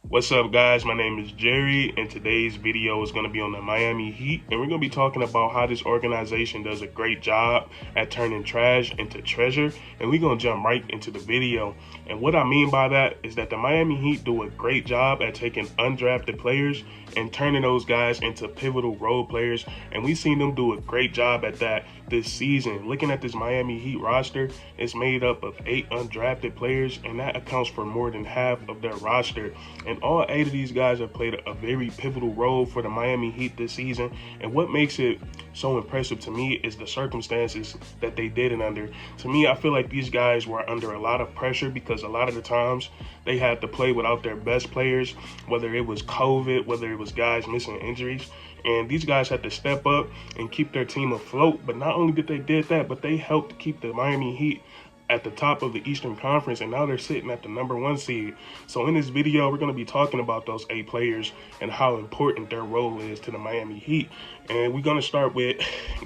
What's up, guys? My name is Jerry, and today's video is going to be on the Miami Heat, and we're going to be talking about how this organization does a great job at turning trash into treasure, and we're going to jump right into the video. And what I mean by that is that the Miami Heat do a great job at taking undrafted players and turning those guys into pivotal role players, and we've seen them do a great job at that this season. Looking at this Miami Heat roster, it's made up of 8 undrafted players, and that accounts for more than half of their roster. And all 8 of these guys have played a very pivotal role for the Miami Heat this season. And what makes it so impressive to me is the circumstances that they did it under. To me, I feel like these guys were under a lot of pressure because a lot of the times they had to play without their best players, whether it was COVID, whether it was guys missing injuries. And these guys had to step up and keep their team afloat. But not only did they did that, but they helped keep the Miami Heat at the top of the Eastern Conference, and now they're sitting at the #1 seed. So in this video, we're going to be talking about those 8 players and how important their role is to the Miami Heat. And we're going to start with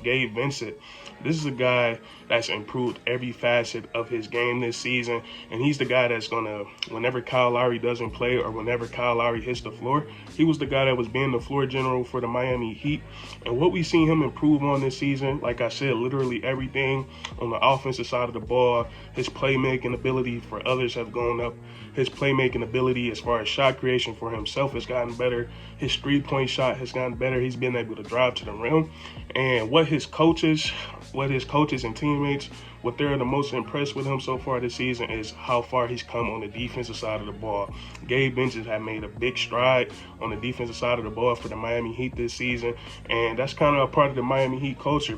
Gabe Vincent. This is a guy that's improved every facet of his game this season, and he's the guy that's going to, whenever Kyle Lowry doesn't play or whenever Kyle Lowry hits the floor, he was the guy that was being the floor general for the Miami Heat. And what we've seen him improve on this season, like I said, literally everything on the offensive side of the ball. His playmaking ability for others have gone up. His playmaking ability as far as shot creation for himself has gotten better. His three-point shot has gotten better. He's been able to drive to the rim. And what his coaches and teammates, what they're the most impressed with him so far this season is how far he's come on the defensive side of the ball. Gabe Vincent has made a big stride on the defensive side of the ball for the Miami Heat this season. And that's kind of a part of the Miami Heat culture.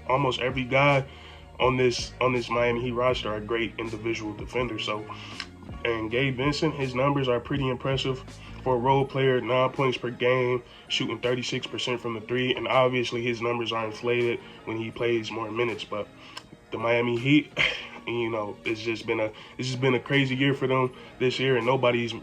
Almost every guy on this Miami Heat roster are great individual defenders. And Gabe Vincent, his numbers are pretty impressive for a role player. 9 points per game, shooting 36% from the 3, and obviously his numbers are inflated when he plays more minutes. But the Miami Heat, you know, it's just been a crazy year for them this year, and nobody's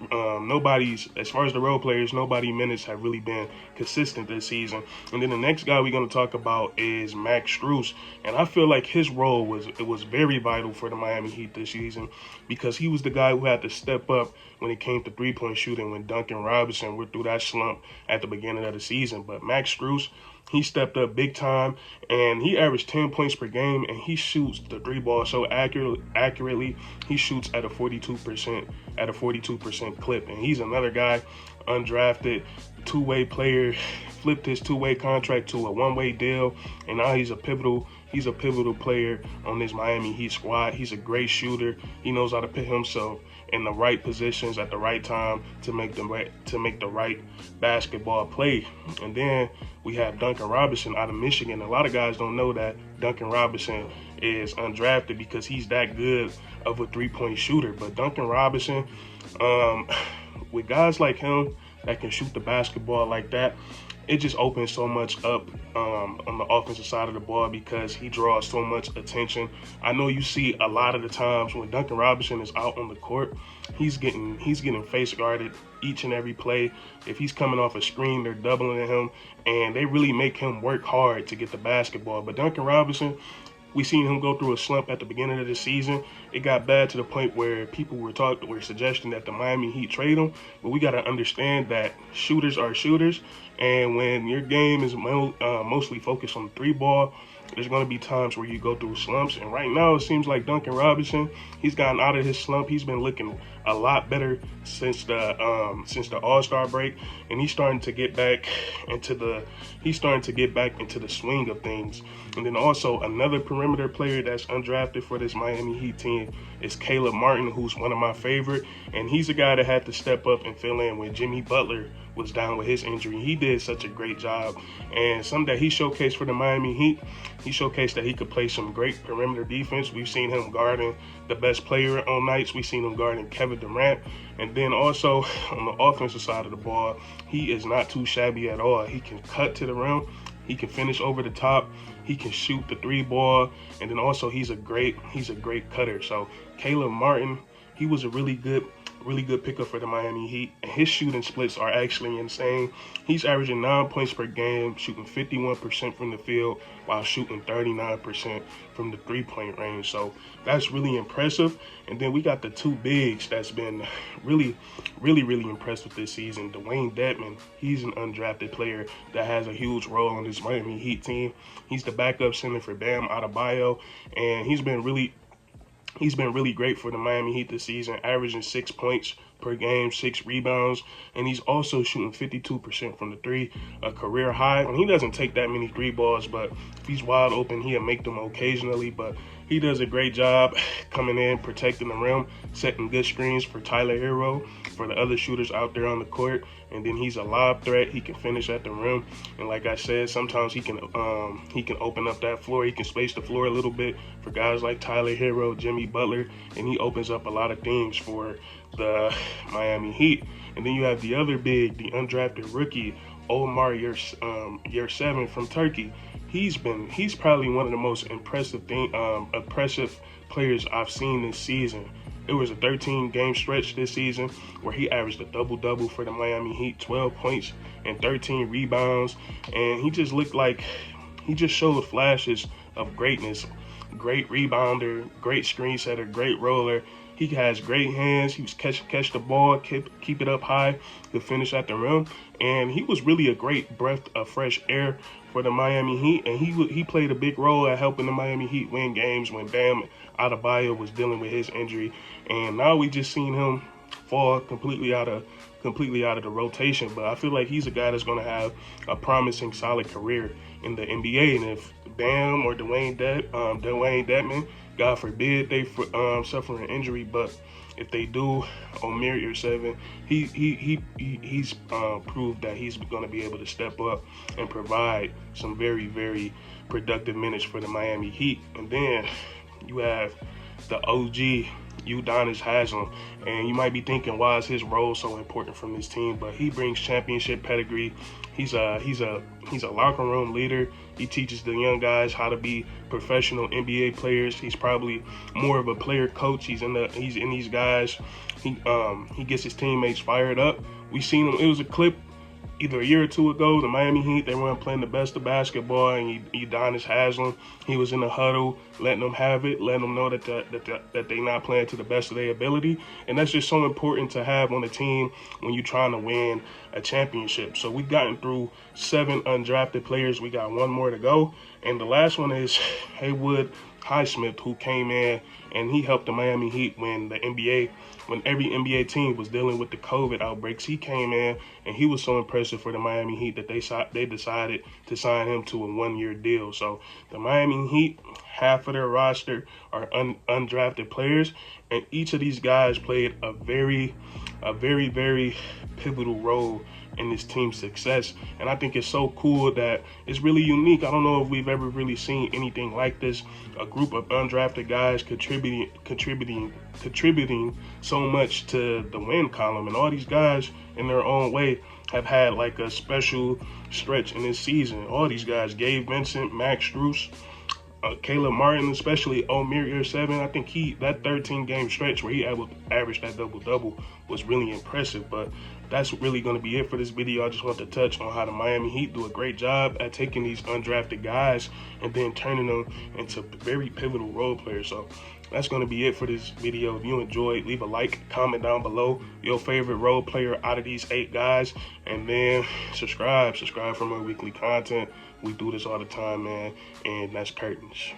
as far as the role players, nobody minutes have really been consistent this season. And then the next guy we're going to talk about is Max Spruce, and I feel like his role was very vital for the Miami Heat this season because he was the guy who had to step up when it came to three-point shooting when Duncan Robinson were through that slump at the beginning of the season. But Max Spruce, he stepped up big time, and he averaged 10 points per game, and he shoots the 3 ball so accurately. He shoots at a 42% clip, and he's another guy, undrafted, two-way player, flipped his two-way contract to a one-way deal, and now he's a pivotal player on this Miami Heat squad. He's a great shooter. He knows how to put himself in the right positions at the right time to make the right basketball play. And then we have Duncan Robinson out of Michigan. A lot of guys don't know that Duncan Robinson is undrafted because he's that good of a three-point shooter. But Duncan Robinson, with guys like him that can shoot the basketball like that, it just opens so much up on the offensive side of the ball because he draws so much attention. I know you see a lot of the times when Duncan Robinson is out on the court, he's getting face guarded each and every play. If he's coming off a screen, they're doubling him, and they really make him work hard to get the basketball. But Duncan Robinson, we seen him go through a slump at the beginning of the season. It got bad to the point where people were suggesting that the Miami Heat trade him. But we got to understand that shooters are shooters, and when your game is mostly focused on the 3 ball, there's going to be times where you go through slumps. And right now, it seems like Duncan Robinson, he's gotten out of his slump. He's been looking a lot better since the All-Star break, and he's starting to get back into the swing of things. And then also another perimeter player that's undrafted for this Miami Heat team is Caleb Martin, who's one of my favorite, and he's a guy that had to step up and fill in when Jimmy Butler was down with his injury. He did such a great job, and something that he showcased for the Miami Heat, he showcased that he could play some great perimeter defense. We've seen him guarding the best player on nights. We've seen him guarding Kevin Durant, and then also on the offensive side of the ball, he is not too shabby at all. He can cut to the rim, he can finish over the top, he can shoot the 3 ball, and then also he's a great cutter. So Caleb Martin, he was a really good really good pickup for the Miami Heat. And his shooting splits are actually insane. He's averaging 9 points per game, shooting 51% from the field while shooting 39% from the three-point range. So that's really impressive. And then we got the two bigs that's been really impressive this season. Dwayne Dedmon, he's an undrafted player that has a huge role on this Miami Heat team. He's the backup center for Bam Adebayo, and he's been really great for the Miami Heat this season, averaging 6 points per game, 6 rebounds, and he's also shooting 52% from the three, a career high. And he doesn't take that many three balls, but if he's wide open, he'll make them occasionally. But he does a great job coming in, protecting the rim, setting good screens for Tyler Hero, for the other shooters out there on the court. And then he's a lob threat. He can finish at the rim. And like I said, sometimes he can open up that floor. He can space the floor a little bit for guys like Tyler Hero, Jimmy Butler, and he opens up a lot of things for the Miami Heat. And then you have the other big, the undrafted rookie, Omar Yersevin from Turkey. He's probably one of the most impressive players I've seen this season. It was a 13-game stretch this season where he averaged a double-double for the Miami Heat, 12 points and 13 rebounds. And he just looked like he just showed flashes of greatness. Great rebounder, great screen setter, great roller. He has great hands. He was catch the ball, keep it up high, could finish at the rim. And he was really a great breath of fresh air for the Miami Heat. And he played a big role at helping the Miami Heat win games when Bam Adebayo was dealing with his injury. And now we just seen him fall completely out of the rotation. But I feel like he's a guy that's going to have a promising, solid career in the NBA. And if Bam or Dwayne Dedmon, God forbid they suffer an injury, but if they do, Omar Yersevin, he's proved that he's going to be able to step up and provide some very productive minutes for the Miami Heat. And then you have the OG, Udonis Haslem, and you might be thinking, why is his role so important from this team? But he brings championship pedigree. He's a locker room leader. He teaches the young guys how to be professional NBA players. He's probably more of a player coach. He's in these guys. He gets his teammates fired up. We seen him. It was a clip either a year or two ago, the Miami Heat, they weren't playing the best of basketball, and Udonis Haslem, he was in the huddle, letting them have it, letting them know that they're not playing to the best of their ability. And that's just so important to have on a team when you're trying to win a championship. So we've gotten through 7 undrafted players. We got 1 more to go. And the last one is Haywood Highsmith, who came in and he helped the Miami Heat when every NBA team was dealing with the COVID outbreaks. He came in and he was so impressive for the Miami Heat that they decided to sign him to a 1-year deal. So the Miami Heat, half of their roster are undrafted players, and each of these guys played a very pivotal role in this team's success. And I think it's so cool that it's really unique. I don't know if we've ever really seen anything like this, a group of undrafted guys contributing so much to the win column. And all these guys in their own way have had like a special stretch in this season. All these guys, Gabe Vincent, Max Spruce, Caleb Martin, especially Omar Yersevin. I think that 13-game stretch where he averaged that double-double was really impressive. But that's really going to be it for this video. I just want to touch on how the Miami Heat do a great job at taking these undrafted guys and then turning them into very pivotal role players. So that's going to be it for this video. If you enjoyed, leave a like, comment down below your favorite role player out of these 8 guys, and then subscribe for more weekly content. We do this all the time, man, and that's curtains.